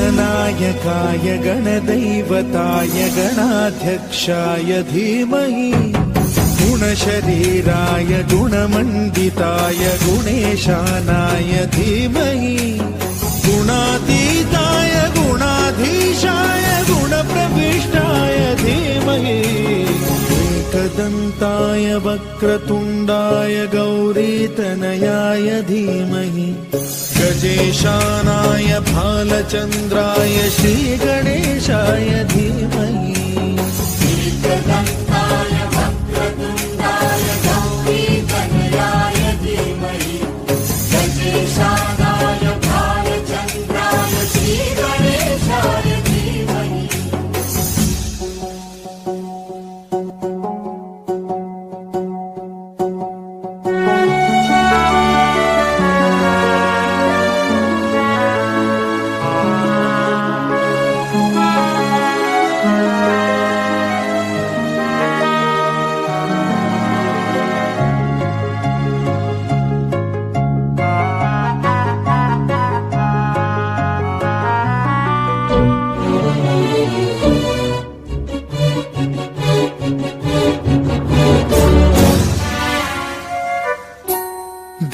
गणनायकाय गणदैवताय गणाध्यक्षाय धीमहि गुणशरीराय गुणमण्डिताय गुणेशानाय धीमहि गुणातीताय गुणाधीशाय गुणप्रविष्टाय धीमहि एकदन्ताय वक्रतुण्डाय गौरीतनयाय धीमहि गजेशानाय भालचन्द्राय श्रीगणेशाय धीमहि एकदन्ताय वक्रतुण्डाय गौरीतनयाय धीमहि गजेशानाय भालचन्द्राय श्रीगणेशाय धीमहि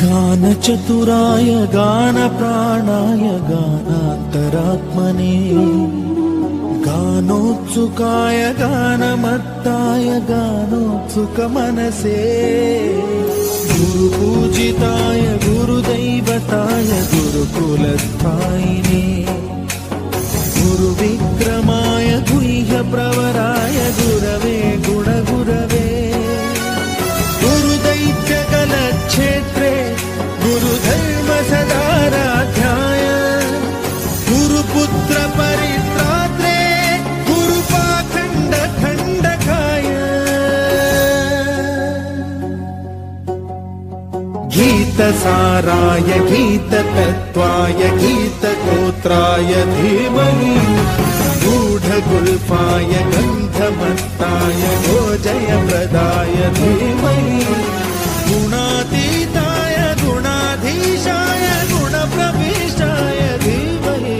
गानचतुराय गानप्राणाय गानान्तरात्मने गानोत्सुकाय गानमत्ताय गानोत्सुकमनसे गुरुपूजिताय गुरुदैवताय गुरुकुलस्थायिने गुरुविक्रमाय गुह्यप्रवराय गुरवे गुणगुरवे गुरुदैत्यकलक्षेत्रे गुरुधर्मसदाराध्याय गुरुपुत्र परित्रात्रे गुरुपाखण्डखण्डकाय गीतसाराय गीततत्त्वाय गीतगोत्राय धीमहि गूढगुल्फाय गन्धमत्ताय गोजयप्रदाय धीमहि गुणातीताय गुणाधीशाय गुणप्रविष्टाय धीमहि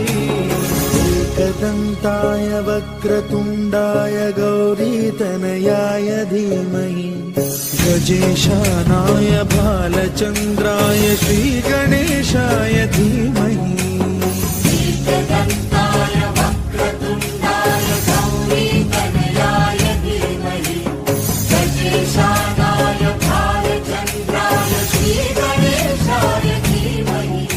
एकदन्ताय वक्रतुण्डाय गौरीतनयाय धीमहि गजेशानाय भालचन्द्राय श्रीगणेशाय धीमहि एकदन्ताय वक्रतुण्डाय गौरीतनयाय धीमहि गजेशानाय भालचन्द्राय श्रीगणेशाय धीमहि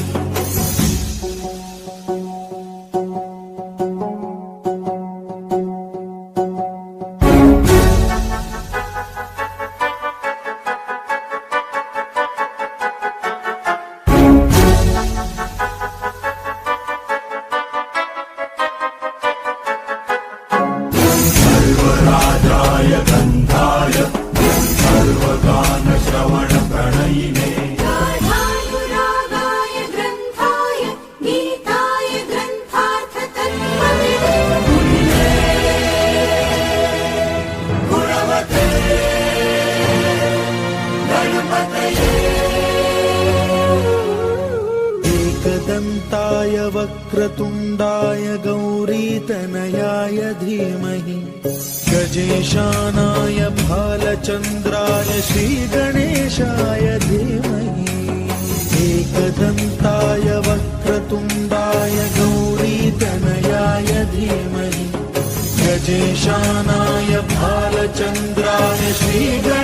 सर्वराजाय गन्धाय सर्वगानश्रवणप्रणयिने गाढानुरागाय ग्रन्थाय गीताय ग्रन्थार्थतत्त्वविदे गुणवते गणपतये एकदन्ताय वक्रतुण्डाय गौरीतनयाय धीमहि गजेशानाय भालचन्द्राय श्रीगणेशाय धीमहि एकदन्ताय वक्रतुण्डाय गौरीतनयाय धीमहि गजेशानाय भालचन्द्राय श्रीगणेशाय